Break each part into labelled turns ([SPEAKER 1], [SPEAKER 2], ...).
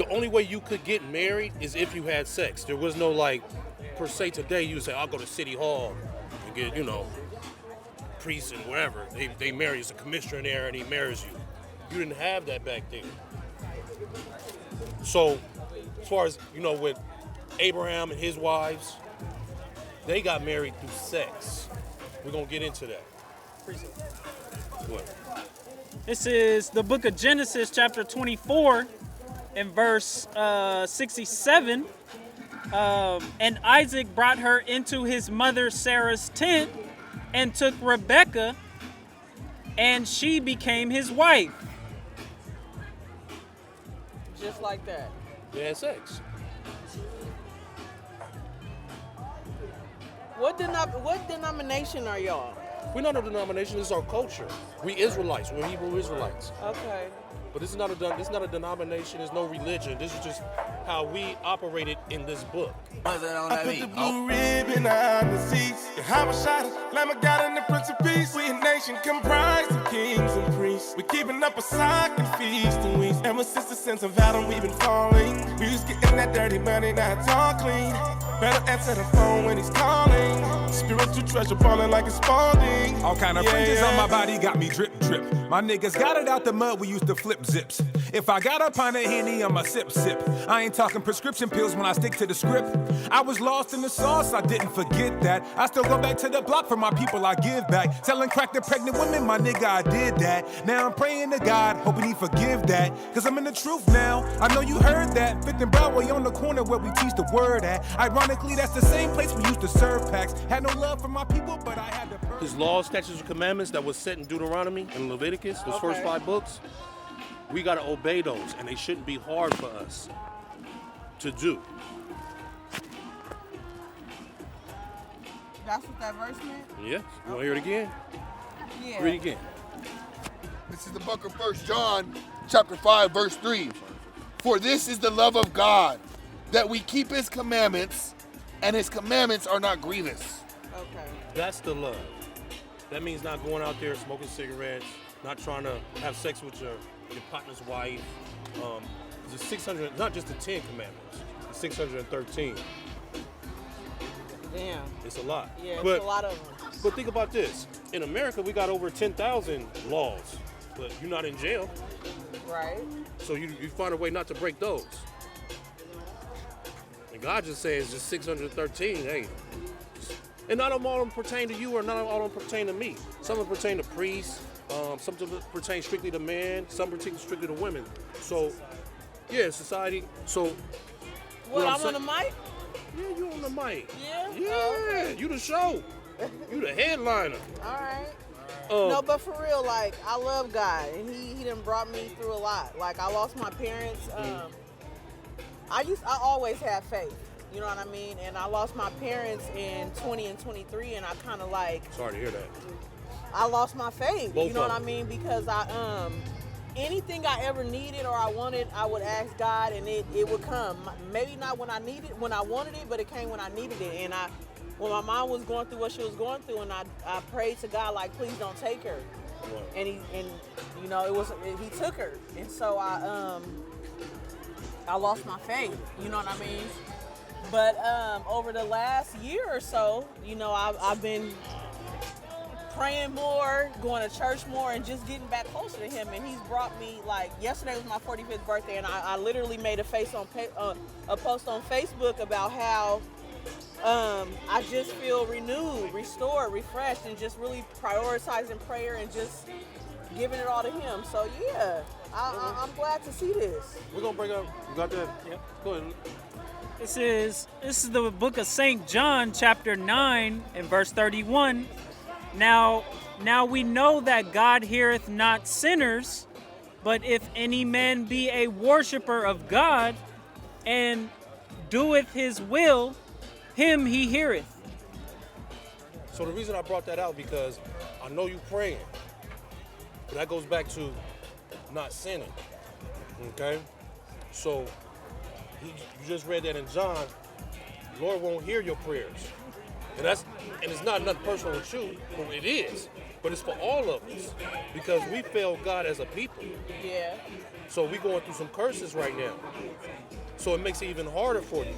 [SPEAKER 1] the only way you could get married is if you had sex. There was no like, per se today, you would say, I'll go to City Hall and get, priests and wherever. They marry, it's a commissioner there and he marries you. You didn't have that back then. So, as far as, with Abraham and his wives, they got married through sex. We're going to get into that. What?
[SPEAKER 2] This is the book of Genesis, chapter 24, and verse 67. And Isaac brought her into his mother Sarah's tent and took Rebekah, and she became his wife.
[SPEAKER 3] Just like that.
[SPEAKER 1] They had sex.
[SPEAKER 3] What denomination are y'all?
[SPEAKER 1] We're not a denomination, this is our culture. We Israelites, we're Hebrew Israelites.
[SPEAKER 3] Okay.
[SPEAKER 1] But this is not a denomination, there's no religion. This is just how we operated in this book.
[SPEAKER 4] I put the blue ribbon on the seats. Yahweh shot it, Lamb of God and the Prince of Peace. We a nation comprised of kings and priests. We keeping up a sock and feasting weeks. Ever since the sense of Adam, we've been falling. We was getting that dirty money, now it's all clean. Better answer the phone when he's calling. Spiritual treasure balling like it's Spalding.
[SPEAKER 5] All kind of fringes on my body got me drip drip. My niggas got it out the mud, we used to flip zips. If I got up on a Henny, I'ma sip sip. I ain't talking prescription pills when I stick to the script. I was lost in the sauce, I didn't forget that. I still go back to the block for my people, I give back. Selling crack to pregnant women, my nigga, I did that. Now I'm praying to God, hoping he forgive that. Cause I'm in the truth now, I know you heard that. 5th and Broadway on the corner where we teach the word at. Ironically, that's the same place we used to serve packs. Had no love for my people, but I had to...
[SPEAKER 1] His laws, statutes, and commandments that was set in Deuteronomy and Leviticus, those first 5 books, we gotta obey those, and they shouldn't be hard for us to do.
[SPEAKER 3] That's what that verse meant?
[SPEAKER 1] Yeah, you wanna hear it again?
[SPEAKER 3] Yeah.
[SPEAKER 1] Read it again.
[SPEAKER 6] This is the book of 1 John, chapter 5, verse 3. For this is the love of God, that we keep his commandments, and his commandments are not grievous.
[SPEAKER 3] Okay.
[SPEAKER 1] That's the love. That means not going out there smoking cigarettes, not trying to have sex with your partner's wife. The 600, not just the 10 commandments, the 613.
[SPEAKER 3] Damn.
[SPEAKER 1] It's a lot.
[SPEAKER 3] Yeah, it's a lot of them.
[SPEAKER 1] But think about this. In America, we got over 10,000 laws, but you're not in jail.
[SPEAKER 3] Right.
[SPEAKER 1] So you find a way not to break those. And God just says just 613, hey. And not all of them pertain to you or not all of them pertain to me. Some of them pertain to priests, some of them pertain strictly to men, some pertain strictly to women. So, yeah, society. So,
[SPEAKER 3] What, I'm on the mic?
[SPEAKER 1] Yeah, you on the mic.
[SPEAKER 3] Yeah?
[SPEAKER 1] Yeah,
[SPEAKER 3] Oh, okay.
[SPEAKER 1] you the show. You the headliner.
[SPEAKER 3] All right. No, but for real, like, I love God, and he done brought me through a lot. Like, I lost my parents. I always had faith. You know what I mean? And I lost my parents in 20 and 23, and I kind of like...
[SPEAKER 1] Sorry to hear that.
[SPEAKER 3] I lost my faith.
[SPEAKER 1] Both
[SPEAKER 3] you know
[SPEAKER 1] of
[SPEAKER 3] what I
[SPEAKER 1] them.
[SPEAKER 3] mean? Because anything I ever needed or I wanted, I would ask God, and it would come. Maybe not when I wanted it, but it came when I needed it. And when my mom was going through what she was going through, and I prayed to God, like, please don't take her.
[SPEAKER 1] Right.
[SPEAKER 3] And he took her, and so I lost my faith. You know what I mean? But over the last year or so, I've been praying more, going to church more, and just getting back closer to him. And he's brought me, like, yesterday was my 45th birthday, and I literally made a post on Facebook about how I just feel renewed, restored, refreshed, and just really prioritizing prayer and just giving it all to him. So yeah, I'm glad to see this.
[SPEAKER 1] We're going to bring up, you got that?
[SPEAKER 2] Yep.
[SPEAKER 1] Go ahead.
[SPEAKER 2] This is the book of St. John, chapter 9, and verse 31. Now we know that God heareth not sinners, but if any man be a worshiper of God, and doeth his will, him he heareth.
[SPEAKER 1] So the reason I brought that out, because I know you praying, but that goes back to not sinning, okay? So you just read that in John, Lord won't hear your prayers. And it's not nothing personal with you, but it is. but it's for all of us because we failed God as a people.
[SPEAKER 3] Yeah.
[SPEAKER 1] So we're going through some curses right now. So it makes it even harder for you.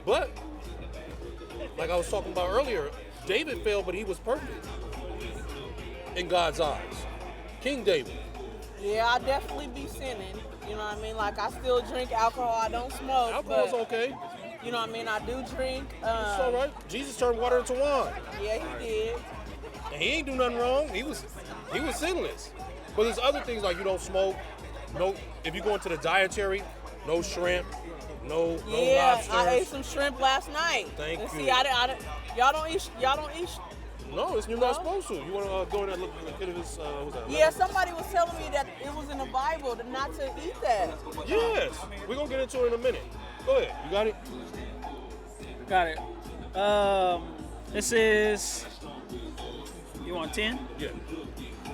[SPEAKER 1] But, like I was talking about earlier, David failed, but he was perfect in God's eyes. King David.
[SPEAKER 3] Yeah, I definitely be sinning. You know what I mean? Like, I still drink alcohol. I don't smoke.
[SPEAKER 1] Alcohol's
[SPEAKER 3] but,
[SPEAKER 1] okay.
[SPEAKER 3] You know what I mean? I do drink.
[SPEAKER 1] It's all right. Jesus turned water into wine.
[SPEAKER 3] Yeah, he did.
[SPEAKER 1] And he ain't do nothing wrong. He was sinless. But there's other things like you don't smoke. No, if you go into the dietary, no shrimp, no lobsters.
[SPEAKER 3] I ate some shrimp last night.
[SPEAKER 1] Thank
[SPEAKER 3] and
[SPEAKER 1] you.
[SPEAKER 3] See, y'all don't eat.
[SPEAKER 1] No, you're not supposed to. You want to go in there and look at this? What's that?
[SPEAKER 3] Yeah, somebody was telling me that it was in the Bible not to eat that.
[SPEAKER 1] Yes, we're gonna get into it in a minute. Go ahead. You got it.
[SPEAKER 2] Got it. This is. You want 10?
[SPEAKER 1] Yeah.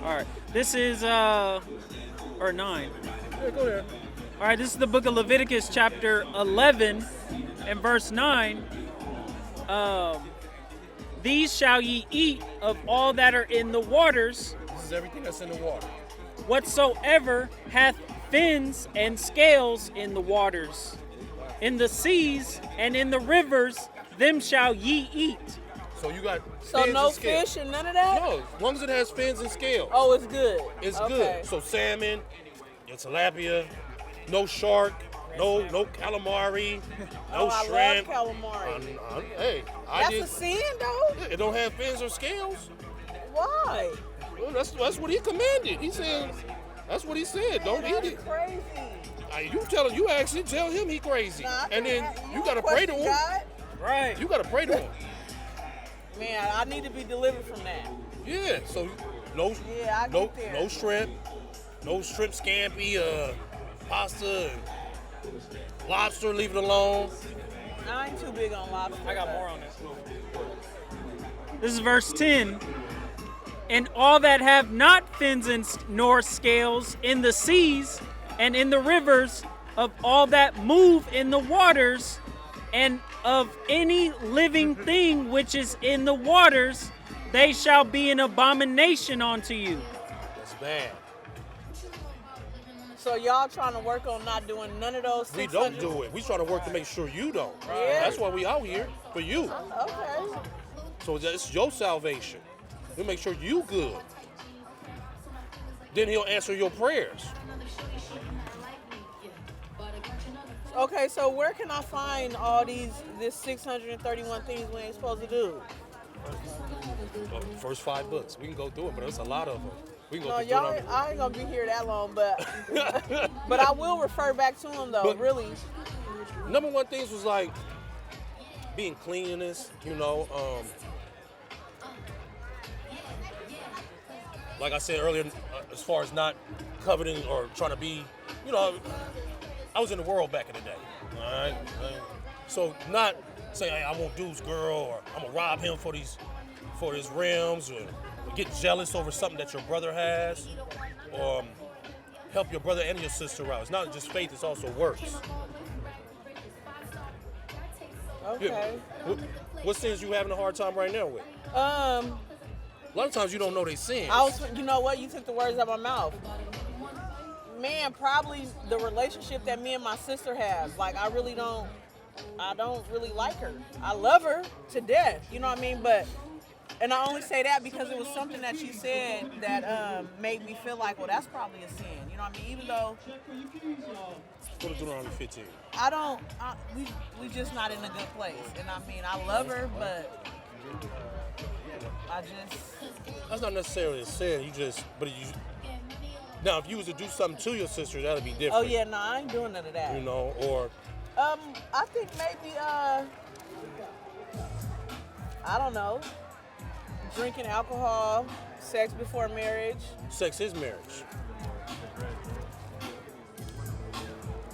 [SPEAKER 2] All right. This is or 9.
[SPEAKER 1] Yeah, go ahead.
[SPEAKER 2] All right. This is the book of Leviticus, chapter 11, and verse 9. These shall ye eat of all that are in the waters,
[SPEAKER 1] This is everything that's in the water.
[SPEAKER 2] whatsoever hath fins and scales in the waters. In the seas and in the rivers, them shall ye eat.
[SPEAKER 1] So you got
[SPEAKER 3] So
[SPEAKER 1] fins
[SPEAKER 3] no
[SPEAKER 1] and scales.
[SPEAKER 3] fish and none of that?
[SPEAKER 1] No, as long as it has fins and scales.
[SPEAKER 3] Oh, it's good.
[SPEAKER 1] It's
[SPEAKER 3] Okay.
[SPEAKER 1] good. So salmon, tilapia, no shark, no calamari, no
[SPEAKER 3] I
[SPEAKER 1] shrimp.
[SPEAKER 3] love calamari.
[SPEAKER 1] Hey,
[SPEAKER 3] That's a sin, though.
[SPEAKER 1] It don't have fins or scales.
[SPEAKER 3] Why?
[SPEAKER 1] Well, that's what he commanded. He said, that's what he said. Don't
[SPEAKER 3] That's
[SPEAKER 1] eat it.
[SPEAKER 3] crazy.
[SPEAKER 1] You actually tell him he crazy,
[SPEAKER 3] Nah, I
[SPEAKER 1] and then
[SPEAKER 3] can't-
[SPEAKER 1] you gotta pray to
[SPEAKER 3] question
[SPEAKER 1] him.
[SPEAKER 3] God?
[SPEAKER 2] Right.
[SPEAKER 1] You gotta pray to him.
[SPEAKER 3] Man, I need to be delivered from that.
[SPEAKER 1] Yeah. So no,
[SPEAKER 3] Yeah, I
[SPEAKER 1] no,
[SPEAKER 3] get there.
[SPEAKER 1] no shrimp, no shrimp scampi, pasta, and lobster. Leave it alone.
[SPEAKER 3] I ain't too big on lobster.
[SPEAKER 2] I got
[SPEAKER 3] but-
[SPEAKER 2] more on this. This is verse 10. And all that have not fins and nor scales in the seas and in the rivers, of all that move in the waters, and of any living thing which is in the waters, they shall be an abomination unto you.
[SPEAKER 1] That's bad.
[SPEAKER 3] So y'all trying to work on not doing none of those 600?
[SPEAKER 1] We don't do it. We trying to work to make sure you don't.
[SPEAKER 3] Yeah.
[SPEAKER 1] That's why we out here for you.
[SPEAKER 3] Okay.
[SPEAKER 1] So it's your salvation. We make sure you good. Then he'll answer your prayers.
[SPEAKER 3] Okay, so where can I find all this 631 things we ain't supposed to do?
[SPEAKER 1] First 5 books. We can go through it, but there's a lot of them. We can go
[SPEAKER 3] No,
[SPEAKER 1] through
[SPEAKER 3] y'all,
[SPEAKER 1] it.
[SPEAKER 3] I ain't gonna be here that long, but but I will refer back to them though.
[SPEAKER 1] But-
[SPEAKER 3] really,
[SPEAKER 1] Number one things was like being cleanliness, like I said earlier, as far as not coveting or trying to be, I was in the world back in the day, all right? So not saying, hey, I won't dude's girl, or I'm gonna rob him for his rims, or get jealous over something that your brother has, or help your brother and your sister out. It's not just faith, it's also works.
[SPEAKER 3] okay.
[SPEAKER 1] What sins you having a hard time right now with? A lot of times you don't know they sins.
[SPEAKER 3] You know what? You took the words out of my mouth. Man, probably the relationship that me and my sister have. Like, I don't really like her. I love her to death, you know what I mean? And I only say that because it was something that she said that made me feel like, well, that's probably a sin, you know what I mean? Even though
[SPEAKER 1] Go to Deuteronomy 15.
[SPEAKER 3] we just not in a good place. And I mean, I love her, but I just...
[SPEAKER 1] That's not necessarily a sin. Now, if you was to do something to your sister, that'd be different.
[SPEAKER 3] Oh, yeah, no, I ain't doing none of that.
[SPEAKER 1] Or
[SPEAKER 3] I think maybe, I don't know, drinking alcohol, sex before marriage.
[SPEAKER 1] sex is marriage.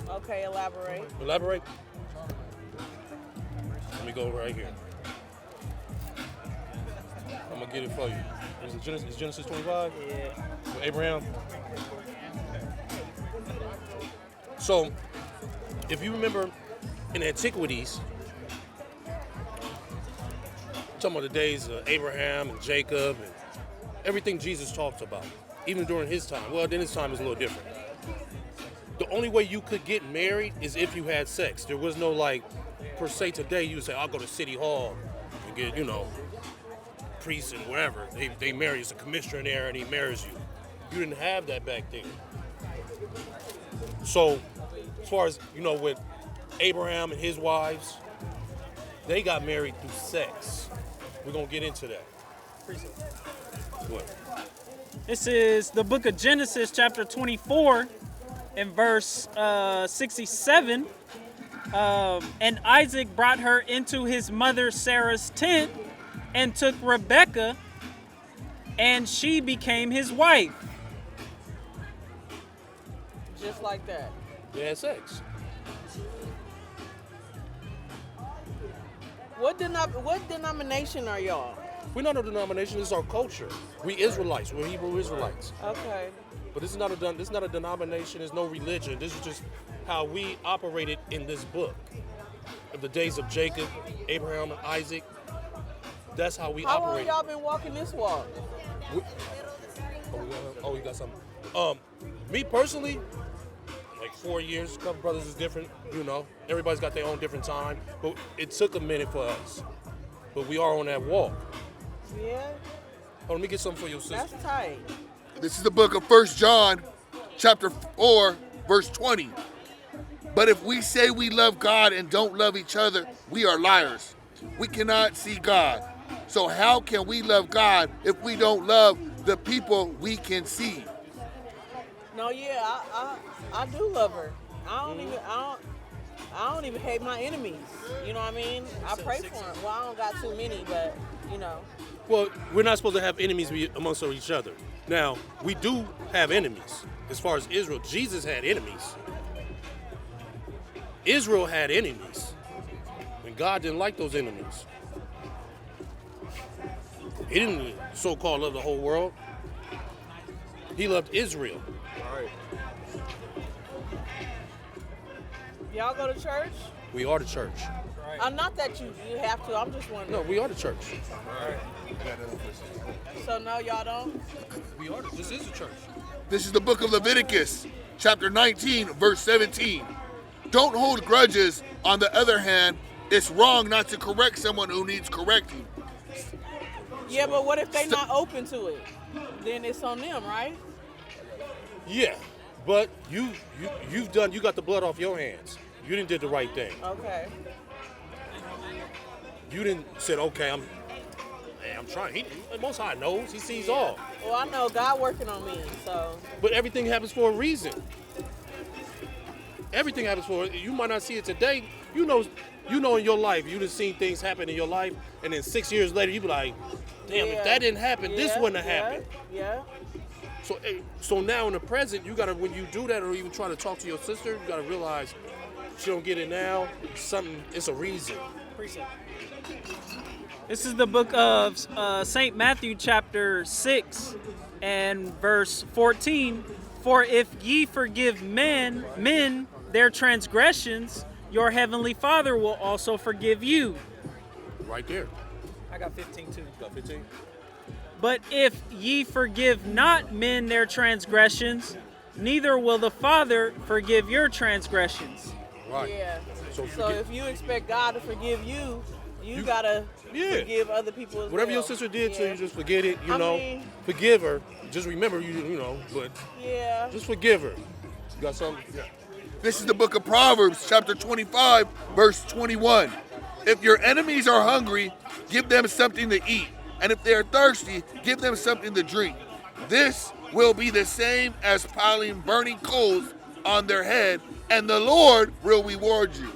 [SPEAKER 3] Okay, elaborate.
[SPEAKER 1] Elaborate. Let me go right here. I'm gonna get it for you. Is Genesis 25?
[SPEAKER 3] Yeah.
[SPEAKER 1] With Abraham. So, if you remember in the antiquities, talking about the days of Abraham and Jacob, and everything Jesus talks about, even during his time. Well, then his time is a little different. The only way you could get married is if you had sex. There was no like, per se today, you would say, I'll go to City Hall and get, priests and whatever. They marry, it's a commissioner in there and he marries you. You didn't have that back then. So, as far as, with Abraham and his wives, they got married through sex. We're going to get into that. What?
[SPEAKER 2] This is the book of Genesis, chapter 24, and verse 67. And Isaac brought her into his mother Sarah's tent and took Rebekah, and she became his wife.
[SPEAKER 3] Just like that.
[SPEAKER 1] They had sex.
[SPEAKER 3] What denomination are y'all?
[SPEAKER 1] We're not a denomination, this is our culture. We Israelites, we're Hebrew Israelites.
[SPEAKER 3] Okay.
[SPEAKER 1] But this is not a denomination, there's no religion. This is just how we operated in this book. Of the days of Jacob, Abraham, and Isaac. That's how we
[SPEAKER 3] How long
[SPEAKER 1] operate.
[SPEAKER 3] y'all been walking this walk?
[SPEAKER 1] You got something. Me personally, like 4 years. A couple brothers is different, Everybody's got their own different time. But it took a minute for us. But we are on that walk.
[SPEAKER 3] Yeah.
[SPEAKER 1] Let me get something for your sister.
[SPEAKER 3] That's tight.
[SPEAKER 6] This is the book of 1 John, chapter 4, verse 20. But if we say we love God and don't love each other, we are liars. We cannot see God. So how can we love God if we don't love the people we can see?
[SPEAKER 3] No, yeah, I do love her. I don't even hate my enemies. You know what I mean? I pray for them. Well, I don't got too many, but
[SPEAKER 1] Well, we're not supposed to have enemies amongst each other. Now, we do have enemies. As far as Israel, Jesus had enemies. Israel had enemies. And God didn't like those enemies. He didn't so-called love the whole world. He loved Israel.
[SPEAKER 6] All right.
[SPEAKER 3] Y'all go to church?
[SPEAKER 1] We are the church.
[SPEAKER 3] Not that you have to. I'm just wondering.
[SPEAKER 1] No, we are the church.
[SPEAKER 3] So no, y'all don't?
[SPEAKER 1] We are. This is the church.
[SPEAKER 6] This is the book of Leviticus, chapter 19, verse 17. Don't hold grudges. On the other hand, it's wrong not to correct someone who needs correcting.
[SPEAKER 3] Yeah, but what if they not open to it? Then it's on them, right?
[SPEAKER 1] Yeah, but you got the blood off your hands. You didn't did the right thing.
[SPEAKER 3] Okay.
[SPEAKER 1] You didn't said, okay, I'm trying. He Most High knows. He sees all.
[SPEAKER 3] Well, I know God working on me, so.
[SPEAKER 1] But everything happens for a reason. Everything happens for. You might not see it today. You know in your life, you just seen things happen in your life, and then 6 years later, you be like, damn, if that didn't happen, this wouldn't have happened.
[SPEAKER 3] Yeah.
[SPEAKER 1] So now in the present, you gotta, when you do that, or even try to talk to your sister, you gotta realize she don't get it now. It's a reason.
[SPEAKER 2] This is the book of St. Matthew, chapter 6, and verse 14. For if ye forgive men their transgressions, your heavenly Father will also forgive you.
[SPEAKER 1] Right there.
[SPEAKER 2] I got 15 too.
[SPEAKER 1] Got 15?
[SPEAKER 2] But if ye forgive not men their transgressions, neither will the Father forgive your transgressions.
[SPEAKER 1] Right.
[SPEAKER 3] Yeah.
[SPEAKER 1] So
[SPEAKER 3] if you expect God to forgive you, you gotta forgive other people as
[SPEAKER 1] whatever
[SPEAKER 3] well.
[SPEAKER 1] your sister did to you, just forget it.
[SPEAKER 3] I mean,
[SPEAKER 1] forgive her. Just remember, but just forgive her. You got something? Yeah.
[SPEAKER 6] This is the book of Proverbs, chapter 25, verse 21. If your enemies are hungry, give them something to eat. And if they are thirsty, give them something to drink. This will be the same as piling burning coals on their head, and the Lord will reward you.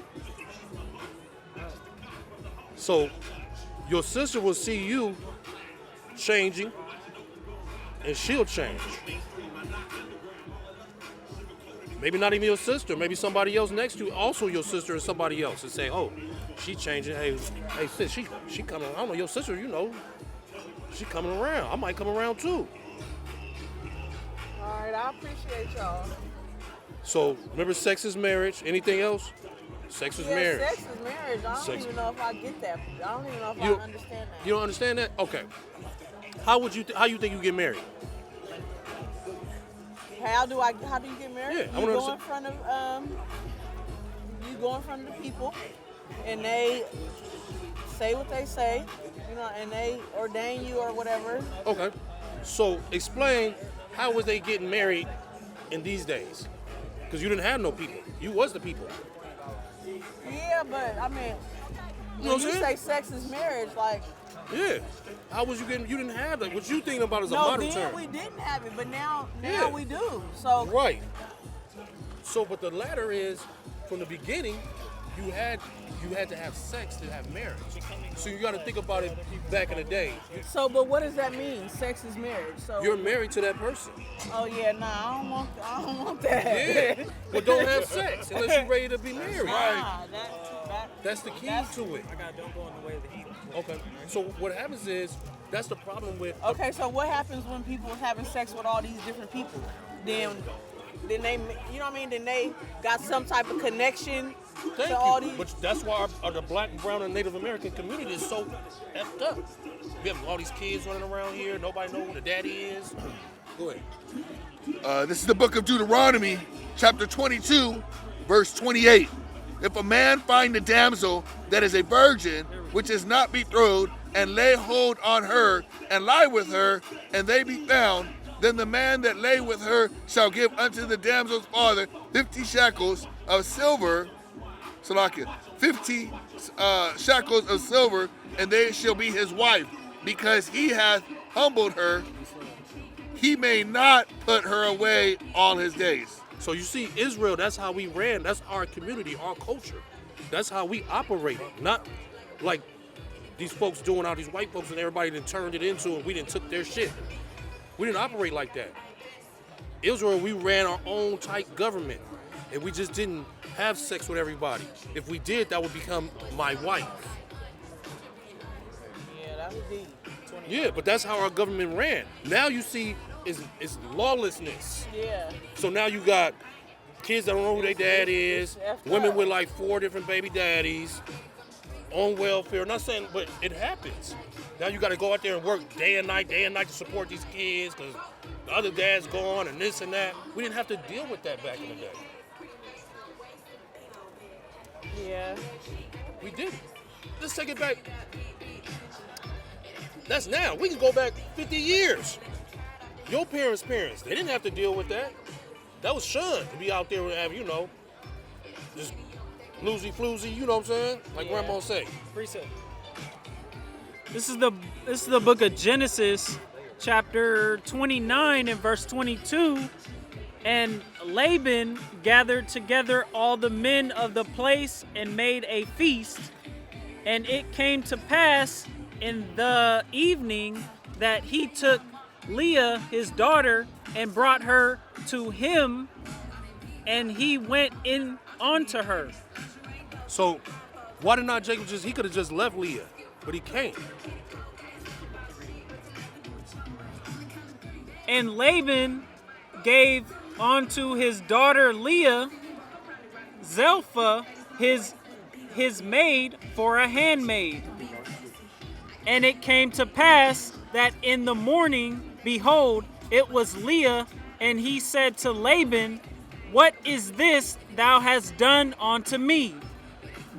[SPEAKER 1] So your sister will see you changing, and she'll change. Maybe not even your sister, maybe somebody else next to you, also your sister or somebody else, and say, oh, she changing. Hey sis, she coming. I don't know, your sister, she coming around. I might come around too.
[SPEAKER 3] All right, I appreciate y'all.
[SPEAKER 1] So remember, sex is marriage. Anything else? Sex is marriage.
[SPEAKER 3] Sex is marriage. I don't even know if I get that. I don't even know if I understand that.
[SPEAKER 1] You don't understand that? Okay. How you think you get married?
[SPEAKER 3] How do you get married?
[SPEAKER 1] Yeah, I
[SPEAKER 3] You
[SPEAKER 1] wanna
[SPEAKER 3] go in front of the people, and they say what they say, and they ordain you or whatever.
[SPEAKER 1] Okay. So explain how was they getting married in these days? Because you didn't have no people. You was the people.
[SPEAKER 3] Yeah, but I mean,
[SPEAKER 1] You know
[SPEAKER 3] when
[SPEAKER 1] what
[SPEAKER 3] you
[SPEAKER 1] I'm
[SPEAKER 3] say
[SPEAKER 1] saying?
[SPEAKER 3] sex is marriage, like
[SPEAKER 1] Yeah. How was you getting? You didn't have that. What you thinking about is a
[SPEAKER 3] no,
[SPEAKER 1] modern
[SPEAKER 3] then
[SPEAKER 1] term.
[SPEAKER 3] we didn't have it, but now
[SPEAKER 1] Yeah.
[SPEAKER 3] we do. So
[SPEAKER 1] Right. So, but the latter is, from the beginning, you had to have sex to have marriage. So you got to think about it back in the day.
[SPEAKER 3] but what does that mean? Sex is marriage. So
[SPEAKER 1] You're married to that person.
[SPEAKER 3] oh yeah, nah, I don't want that.
[SPEAKER 1] Yeah. But don't have sex unless you're ready to be married.
[SPEAKER 3] Nah,
[SPEAKER 1] That's the key to it.
[SPEAKER 2] Don't go in the way of the heat.
[SPEAKER 1] Okay. So what happens is, that's the problem with.
[SPEAKER 3] Okay, so what happens when people is having sex with all these different people? Then they, you know what I mean? Then they got some type of connection
[SPEAKER 1] Thank
[SPEAKER 3] to all
[SPEAKER 1] you.
[SPEAKER 3] these.
[SPEAKER 1] But that's why the Black, brown, and Native American community is so effed up. We have all these kids running around here. Nobody knows who the daddy is. Go ahead.
[SPEAKER 6] This is the book of Deuteronomy, chapter 22, verse 28. If a man find a damsel that is a virgin, which is not betrothed, and lay hold on her, and lie with her, and they be found, then the man that lay with her shall give unto the damsel's father 50 shekels of silver, 50 shekels of silver, and they shall be his wife, because he hath humbled her. He may not put her away all his days.
[SPEAKER 1] So you see, Israel, that's how we ran. That's our community, our culture. That's how we operated. Not like these folks doing all these white folks and everybody then turned it into and we didn't took their shit. We didn't operate like that. Israel, we ran our own tight government. And we just didn't have sex with everybody. If we did, that would become my wife.
[SPEAKER 3] Yeah, that's deep.
[SPEAKER 1] Yeah, but that's how our government ran. Now you see, it's lawlessness.
[SPEAKER 3] Yeah.
[SPEAKER 1] So now you got kids that don't know who their dad is,
[SPEAKER 3] effed
[SPEAKER 1] women
[SPEAKER 3] up.
[SPEAKER 1] with like 4 different baby daddies, on welfare. Not saying, but it happens. Now you got to go out there and work day and night to support these kids because the other dad's gone and this and that. We didn't have to deal with that back in the day.
[SPEAKER 3] Yeah.
[SPEAKER 1] We didn't. Let's take it back. That's now. We can go back 50 years. Your parents' they didn't have to deal with that. That was shunned to be out there and have, just bluesy, you know what I'm saying? Like
[SPEAKER 3] Yeah.
[SPEAKER 1] Grandma say.
[SPEAKER 2] Precept. This is the book of Genesis, chapter 29 and verse 22. And Laban gathered together all the men of the place and made a feast. And it came to pass in the evening that he took Leah, his daughter, and brought her to him, and he went in onto her.
[SPEAKER 1] So why did not Jacob he could have just left Leah, but he can't.
[SPEAKER 2] And Laban gave unto his daughter Leah Zilpah, his maid, for a handmaid. And it came to pass that in the morning, behold, it was Leah, and he said to Laban, What is this thou hast done unto me?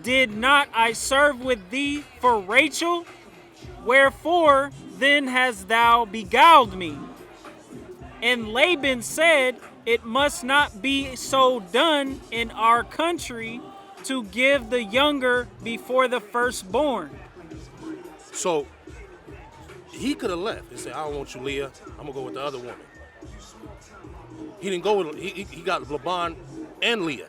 [SPEAKER 2] Did not I serve with thee for Rachel? Wherefore then hast thou beguiled me? And Laban said, It must not be so done in our country to give the younger before the firstborn.
[SPEAKER 1] So he could have left and said, I don't want you, Leah. I'm going to go with the other woman. He didn't go with, he got Laban and Leah.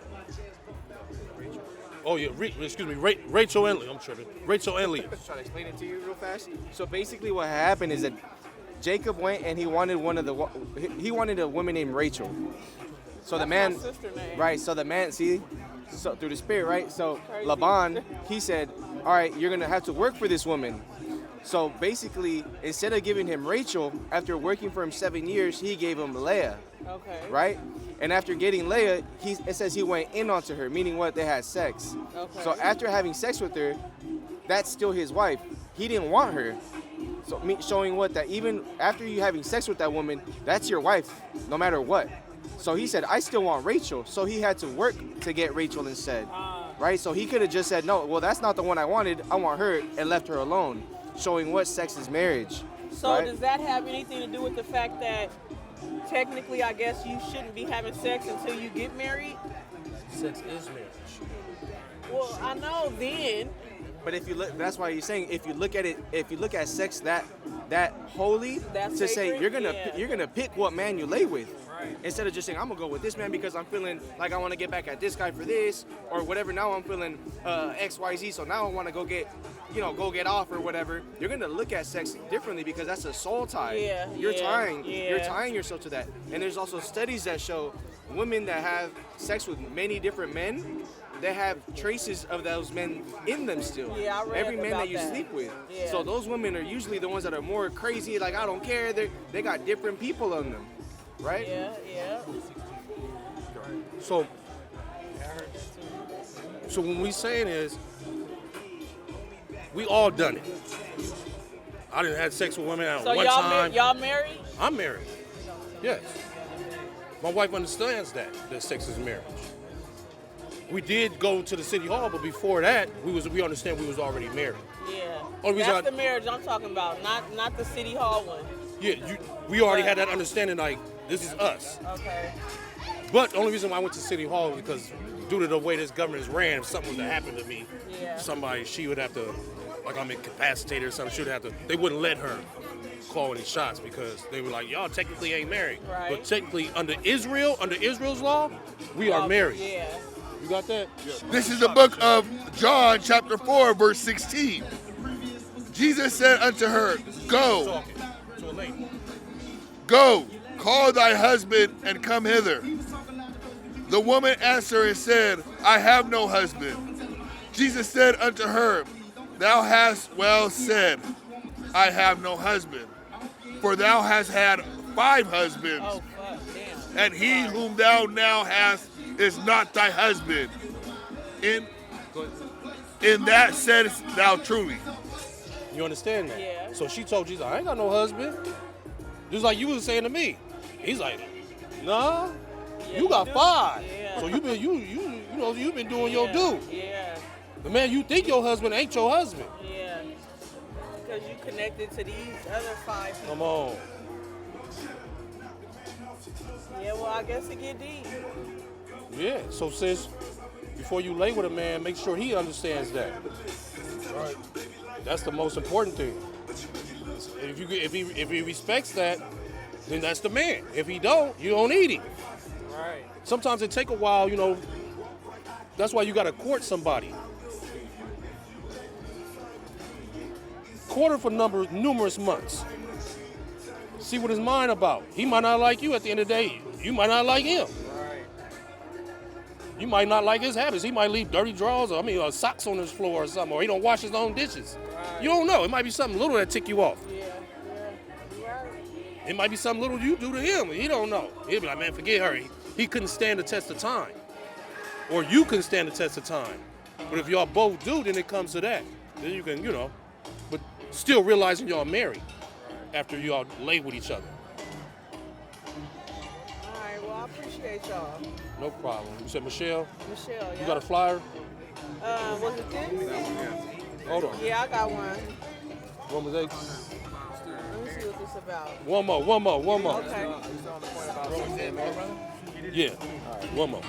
[SPEAKER 1] Oh, yeah, Rachel and Leah. I'm tripping. Rachel and Leah.
[SPEAKER 7] Try to explain it to you real fast. So basically what happened is that Jacob went and he wanted a woman named Rachel. So the man,
[SPEAKER 3] my sister name.
[SPEAKER 7] right, so the man, see, so through the spirit, right? So Laban, he said, all right, you're going to have to work for this woman. So basically, instead of giving him Rachel, after working for him 7 years, he gave him Leah,
[SPEAKER 3] Okay.
[SPEAKER 7] right? And after getting Leah, it says he went in onto her, meaning what? They had sex.
[SPEAKER 3] Okay.
[SPEAKER 7] So after having sex with her, that's still his wife. He didn't want her. So showing what that even after you having sex with that woman, that's your wife, no matter what. So he said, I still want Rachel. So he had to work to get Rachel instead, right? So he could have just said, no, well, that's not the one I wanted. I want her, and left her alone, showing what sex is marriage.
[SPEAKER 3] So
[SPEAKER 7] right?
[SPEAKER 3] does that have anything to do with the fact that technically, I guess you shouldn't be having sex until you get married?
[SPEAKER 1] Sex is marriage.
[SPEAKER 3] Well, I know then.
[SPEAKER 7] But if you look, that's why you're saying if you look at it, if you look at sex that holy,
[SPEAKER 3] That's
[SPEAKER 7] to say
[SPEAKER 3] sacred?
[SPEAKER 7] you're gonna pick what man you lay with, instead of just saying I'm gonna go with this man because I'm feeling like I want to get back at this guy for this or whatever. Now I'm feeling XYZ, so now I want to go get off or whatever. You're gonna look at sex differently because that's a soul tie. You're tying yourself to that. And there's also studies that show women that have sex with many different men, they have traces of those men in them still.
[SPEAKER 3] Yeah, I read
[SPEAKER 7] Every man
[SPEAKER 3] about
[SPEAKER 7] that you
[SPEAKER 3] that.
[SPEAKER 7] sleep with.
[SPEAKER 3] Yeah.
[SPEAKER 7] So those women are usually the ones that are more crazy, like I don't care. They got different people on them, right?
[SPEAKER 3] Yeah.
[SPEAKER 1] So when we saying is, we all done it. I didn't have sex with women at
[SPEAKER 3] So
[SPEAKER 1] one time.
[SPEAKER 3] y'all married?
[SPEAKER 1] I'm married. Yes. My wife understands that sex is marriage. We did go to the city hall, but before that, we understand we was already married.
[SPEAKER 3] Yeah.
[SPEAKER 1] Only reason
[SPEAKER 3] That's the marriage I'm talking about, not the city hall one.
[SPEAKER 1] Yeah, we already had that understanding, like, this is us.
[SPEAKER 3] Okay.
[SPEAKER 1] But the only reason why I went to City Hall was because due to the way this government is ran, if something was to happen to me, she would have to, like I'm incapacitated or something, she would have to, they wouldn't let her call any shots because they were like, y'all technically ain't married.
[SPEAKER 3] Right.
[SPEAKER 1] But technically, under Israel's law, we are married.
[SPEAKER 3] Yeah.
[SPEAKER 1] You got that?
[SPEAKER 6] This is the book of John, chapter 4, verse 16. Jesus said unto her, Go,
[SPEAKER 1] To a lady.
[SPEAKER 6] go, call thy husband and come hither. The woman answered and said, I have no husband. Jesus said unto her, Thou hast well said, I have no husband. For thou hast had 5 husbands,
[SPEAKER 3] Oh, fuck, damn.
[SPEAKER 6] and he whom thou now hast is not thy husband. In that saidst thou truly.
[SPEAKER 1] You understand that?
[SPEAKER 3] Yeah.
[SPEAKER 1] So she told Jesus, I ain't got no husband. Just like you was saying to me. He's like, nah, you got 5.
[SPEAKER 3] Yeah.
[SPEAKER 1] So you've been doing your due.
[SPEAKER 3] Yeah.
[SPEAKER 1] The man you think your husband ain't your husband.
[SPEAKER 3] Yeah. Because you connected to these other 5 people.
[SPEAKER 1] Come on.
[SPEAKER 3] Yeah, well, I guess it get deep.
[SPEAKER 1] Yeah. So sis, before you lay with a man, make sure he understands that. Right. That's the most important thing. If he respects that, then that's the man. If he don't, you don't need him.
[SPEAKER 3] Right.
[SPEAKER 1] Sometimes it take a while, That's why you got to court somebody. Court him for numerous months. See what his mind about. He might not like you at the end of the day. You might not like him.
[SPEAKER 3] Right.
[SPEAKER 1] You might not like his habits. He might leave dirty drawers or socks on his floor or something, or he don't wash his own dishes.
[SPEAKER 3] Right.
[SPEAKER 1] You don't know. It might be something little that tick you off.
[SPEAKER 3] Yeah. Right.
[SPEAKER 1] It might be something little you do to him. He don't know. He'll be like, man, forget her. He couldn't stand the test of time. Or you couldn't stand the test of time. But if y'all both do, then it comes to that. Then you can, but still realizing y'all married after y'all lay with each other.
[SPEAKER 3] All right, well, I appreciate y'all.
[SPEAKER 1] No problem. You said Michelle?
[SPEAKER 3] Michelle, yeah.
[SPEAKER 1] You got a flyer?
[SPEAKER 3] Was it this?
[SPEAKER 1] Hold on.
[SPEAKER 3] Yeah, I got one.
[SPEAKER 1] Romans 8.
[SPEAKER 3] Let me see what this about.
[SPEAKER 1] One more.
[SPEAKER 3] Okay.
[SPEAKER 1] Yeah. One more.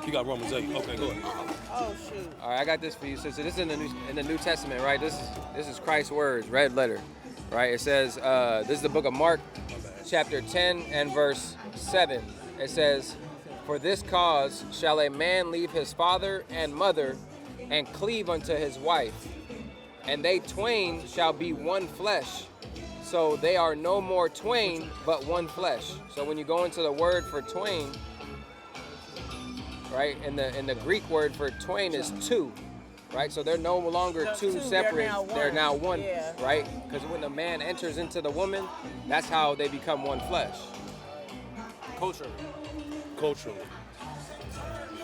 [SPEAKER 1] You got Romans 8. Okay, go ahead.
[SPEAKER 3] Oh, shoot.
[SPEAKER 8] All right, I got this for you. So this is in the New Testament, right? This is Christ's words, red letter, right? It says, this is the book of Mark, chapter 10 and verse 7. It says, For this cause shall a man leave his father and mother and cleave unto his wife, and they twain shall be one flesh. So they are no more twain, but one flesh. So when you go into the word for twain, right, in the Greek word for twain is 2, right? So they're no longer two separate. They're now one,
[SPEAKER 3] Yeah.
[SPEAKER 8] right? Because when a man enters into the woman, that's how they become one flesh.
[SPEAKER 1] Culturally.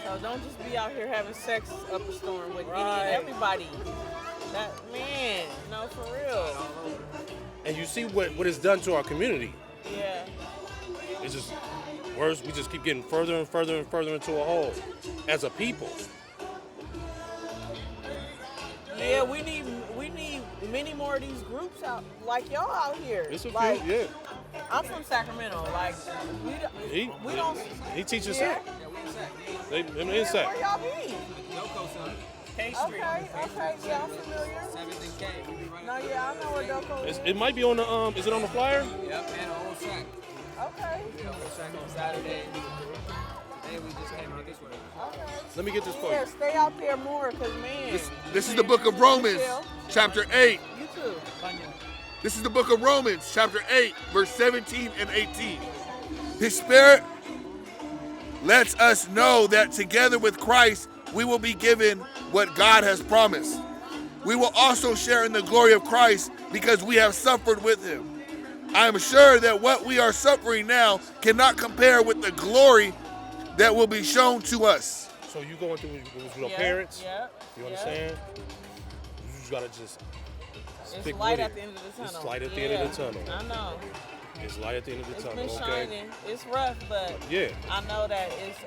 [SPEAKER 3] So don't just be out here having sex up a storm with
[SPEAKER 2] Right.
[SPEAKER 3] everybody. That man, no, for real.
[SPEAKER 1] And you see what it's done to our community.
[SPEAKER 3] Yeah.
[SPEAKER 1] It's just worse. We just keep getting further and further and further into a hole as a people.
[SPEAKER 3] Yeah, we need many more of these groups out like y'all out here.
[SPEAKER 1] It's a
[SPEAKER 3] like,
[SPEAKER 1] few, yeah.
[SPEAKER 3] I'm from Sacramento. Like we don't.
[SPEAKER 1] He teaches
[SPEAKER 3] Yeah.
[SPEAKER 1] that. They
[SPEAKER 3] Yeah,
[SPEAKER 1] inside.
[SPEAKER 3] where y'all be?
[SPEAKER 2] K Street.
[SPEAKER 3] Okay, yeah, I'm familiar.
[SPEAKER 8] 7th and K.
[SPEAKER 3] No, yeah, I know where Doko is.
[SPEAKER 1] It might be on the Is it on the flyer?
[SPEAKER 8] Yep, and a whole track.
[SPEAKER 3] Okay.
[SPEAKER 8] Whole track on Saturday. Today we just came out this way.
[SPEAKER 3] Okay.
[SPEAKER 1] Let me get this for
[SPEAKER 3] Yeah,
[SPEAKER 1] you.
[SPEAKER 3] stay out there more, cause man.
[SPEAKER 6] This is the book of Romans, chapter 8.
[SPEAKER 3] You too.
[SPEAKER 6] This is the book of Romans, chapter 8, verse 17 and 18. His Spirit lets us know that together with Christ, we will be given what God has promised. We will also share in the glory of Christ because we have suffered with him. I am sure that what we are suffering now cannot compare with the glory that will be shown to us.
[SPEAKER 1] So you going through with your
[SPEAKER 3] Yeah,
[SPEAKER 1] parents?
[SPEAKER 3] yeah,
[SPEAKER 1] You
[SPEAKER 3] yeah.
[SPEAKER 1] understand? You just gotta just stick
[SPEAKER 3] It's light
[SPEAKER 1] with
[SPEAKER 3] at
[SPEAKER 1] it.
[SPEAKER 3] the end of the tunnel.
[SPEAKER 1] It's light at the end of the tunnel.
[SPEAKER 3] I know.
[SPEAKER 1] It's light at the end of the
[SPEAKER 3] It's
[SPEAKER 1] tunnel.
[SPEAKER 3] been
[SPEAKER 1] Okay.
[SPEAKER 3] shining. It's rough, but
[SPEAKER 1] Yeah.
[SPEAKER 3] I know that it's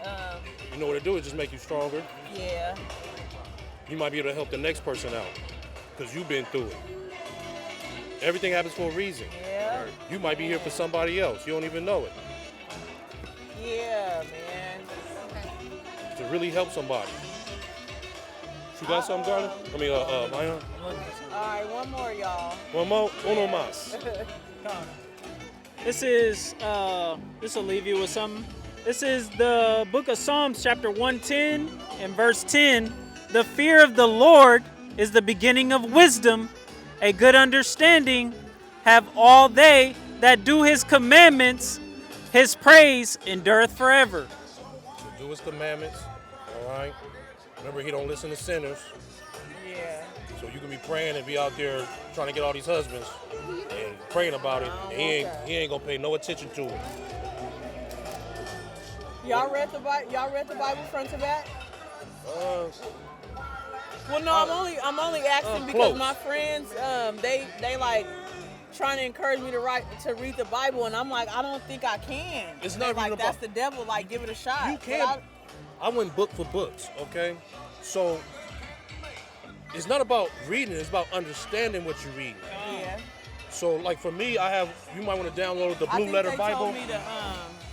[SPEAKER 1] You know what it do? It just make you stronger.
[SPEAKER 3] yeah.
[SPEAKER 1] You might be able to help the next person out because you've been through it. Everything happens for a reason.
[SPEAKER 3] Yeah.
[SPEAKER 1] You might be here for somebody else. You don't even know it.
[SPEAKER 3] Yeah, man.
[SPEAKER 1] To really help somebody. You got something, Garland? I mean, Maya?
[SPEAKER 3] All right, one more, y'all.
[SPEAKER 1] One more? Uno más.
[SPEAKER 2] This will leave you with something. This is the book of Psalms, chapter 110 and verse 10. The fear of the Lord is the beginning of wisdom. A good understanding have all they that do his commandments. His praise endureth forever.
[SPEAKER 1] So do his commandments. All right. Remember, he don't listen to sinners.
[SPEAKER 3] Yeah.
[SPEAKER 1] So you can be praying and be out there trying to get all these husbands and praying about it. And he ain't gonna pay no attention to it.
[SPEAKER 3] Y'all read the Bible? Y'all read the Bible front to back? Well, no, I'm only asking because
[SPEAKER 1] close.
[SPEAKER 3] my friends, they like trying to encourage me to read the Bible, and I'm like, I don't think I can.
[SPEAKER 1] It's
[SPEAKER 3] They're
[SPEAKER 1] not
[SPEAKER 3] like
[SPEAKER 1] even
[SPEAKER 3] that's
[SPEAKER 1] about-
[SPEAKER 3] the devil. Like, give it a shot.
[SPEAKER 1] You
[SPEAKER 3] But
[SPEAKER 1] can't. I went book for books, okay? So it's not about reading, it's about understanding what you read.
[SPEAKER 3] Yeah.
[SPEAKER 1] So like for me, you might want to download the
[SPEAKER 3] I
[SPEAKER 1] Blue
[SPEAKER 3] think
[SPEAKER 1] Letter
[SPEAKER 3] they
[SPEAKER 1] Bible.
[SPEAKER 3] told me to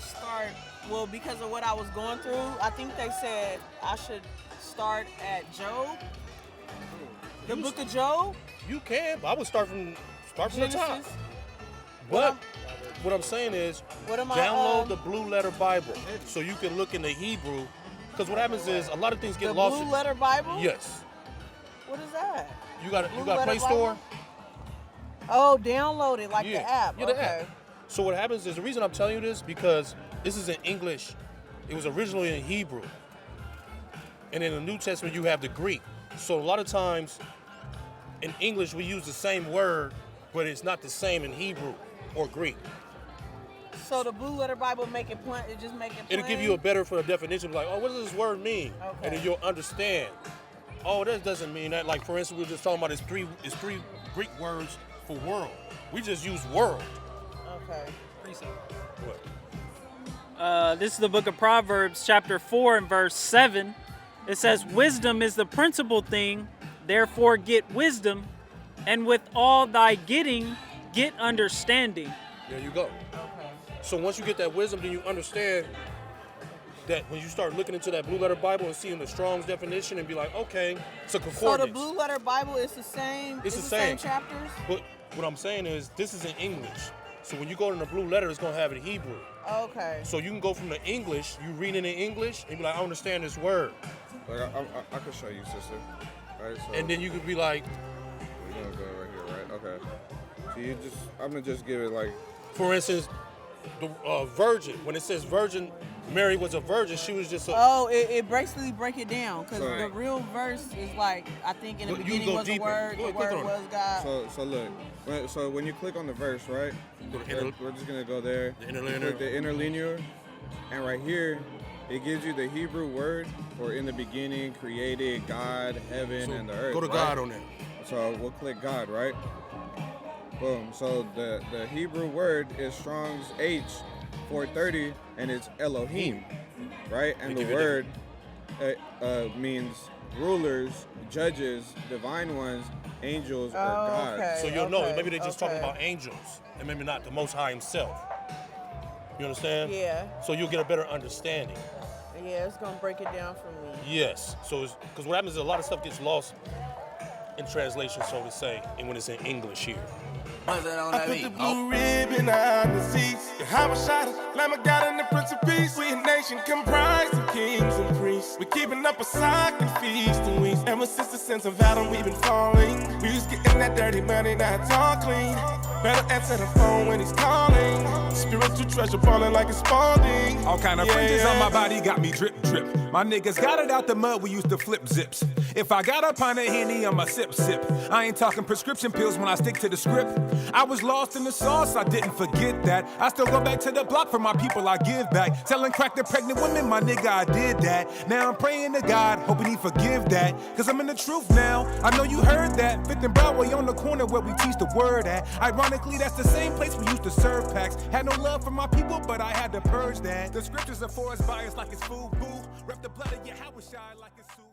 [SPEAKER 3] start. Well, because of what I was going through, I think they said I should start at Job. The book of Job.
[SPEAKER 1] You can, but I would start from the top.
[SPEAKER 3] Genesis.
[SPEAKER 1] But what I'm saying is,
[SPEAKER 3] What am I,
[SPEAKER 1] download the Blue Letter Bible so you can look in the Hebrew. Because what happens is a lot of things get
[SPEAKER 3] The
[SPEAKER 1] lost.
[SPEAKER 3] Blue Letter Bible.
[SPEAKER 1] Yes.
[SPEAKER 3] What is that?
[SPEAKER 1] You got
[SPEAKER 3] Blue
[SPEAKER 1] Play
[SPEAKER 3] Letter
[SPEAKER 1] Store.
[SPEAKER 3] Bible? Oh, download it like
[SPEAKER 1] Yeah.
[SPEAKER 3] the app.
[SPEAKER 1] Yeah, the
[SPEAKER 3] okay.
[SPEAKER 1] app. So what happens is, the reason I'm telling you this because this is in English. It was originally in Hebrew. And in the New Testament, you have the Greek. So a lot of times in English, we use the same word, but it's not the same in Hebrew or Greek.
[SPEAKER 3] So the Blue Letter Bible make it plain. It just make it plain.
[SPEAKER 1] It'll give you a better for a definition, like, oh, what does this word mean?
[SPEAKER 3] Okay.
[SPEAKER 1] And then you'll understand. Oh, that doesn't mean that. Like, for instance, we were just talking about it's three Greek words for world. We just use world.
[SPEAKER 3] Okay.
[SPEAKER 1] What?
[SPEAKER 2] This is the book of Proverbs, chapter 4 and verse 7. It says, wisdom is the principal thing, therefore get wisdom, and with all thy getting, get understanding.
[SPEAKER 1] There you go.
[SPEAKER 3] Okay.
[SPEAKER 1] So once you get that wisdom, then you understand that when you start looking into that Blue Letter Bible and seeing the Strong's definition and be like, okay, it's a
[SPEAKER 3] So
[SPEAKER 1] concordance.
[SPEAKER 3] the Blue Letter Bible is the same.
[SPEAKER 1] It's
[SPEAKER 3] the
[SPEAKER 1] the
[SPEAKER 3] same
[SPEAKER 1] same.
[SPEAKER 3] chapters.
[SPEAKER 1] But what I'm saying is, this is in English. So when you go to the Blue Letter, it's going to have it in Hebrew.
[SPEAKER 3] Okay.
[SPEAKER 1] So you can go from the English, you read it in English, and be like, I understand this word.
[SPEAKER 9] Like I can show you, sister. All right, so
[SPEAKER 1] And then you could be like,
[SPEAKER 9] we're gonna go right here, right? Okay. So I'm gonna just give it like.
[SPEAKER 1] for instance, the virgin. When it says virgin, Mary was a virgin. She was just a.
[SPEAKER 3] Oh, it basically break it down because
[SPEAKER 9] So-
[SPEAKER 3] the real verse is like I think in the
[SPEAKER 1] Look, you can
[SPEAKER 3] beginning
[SPEAKER 1] go
[SPEAKER 3] was the
[SPEAKER 1] deeper.
[SPEAKER 3] word.
[SPEAKER 1] Go
[SPEAKER 3] The
[SPEAKER 1] ahead, click
[SPEAKER 3] word
[SPEAKER 1] on
[SPEAKER 3] was God.
[SPEAKER 9] So look. When you click on the verse, right? We're just gonna go there.
[SPEAKER 1] The interlinear.
[SPEAKER 9] Click the interlinear, and right here, it gives you the Hebrew word for in the beginning created God, heaven,
[SPEAKER 1] So
[SPEAKER 9] and the earth.
[SPEAKER 1] go to
[SPEAKER 9] right?
[SPEAKER 1] God on that.
[SPEAKER 9] So we'll click God, right? Boom. So the Hebrew word is Strong's H430, and it's Elohim, right? And the word means rulers, judges, divine ones, angels, or gods.
[SPEAKER 3] Okay,
[SPEAKER 1] So you'll know, maybe they're just talking about angels, and maybe not the Most High himself. You understand?
[SPEAKER 3] Yeah.
[SPEAKER 1] So you'll get a better understanding.
[SPEAKER 3] Yeah, it's gonna break it down for me.
[SPEAKER 1] Yes. So because what happens is a lot of stuff gets lost in translation, so to say, and when it's in English here.
[SPEAKER 4] I put the blue ribbon on the seats. How I shot it, Lamb of God and the Prince of Peace. We a nation comprised of kings and priests. We keeping up a sock and feasting weeks. Ever since the sense of Adam, we've been falling. We was getting that dirty money, now it's all clean. Better answer the phone when he's calling. Spiritual treasure balling like it's Spalding.
[SPEAKER 5] All kind of fringes on my body got me drip drip. My niggas got it out the mud, we used to flip zips. If I got a pint of Henny, I'ma sip sip. I ain't talking prescription pills when I stick to the script. I was lost in the sauce, I didn't forget that. I still go back to the block for my people, I give back. Selling crack to pregnant women, my nigga, I did that. Now I'm praying to God, hoping he forgive that. Cause I'm in the truth now, I know you heard that. 5th and Broadway on the corner where we teach the word at. Ironically, that's the same place we used to serve packs. Had no love for my people, but I had to purge that. The scriptures are for us biased like it's food, boo. Rep the blood of your Howard like it's soup.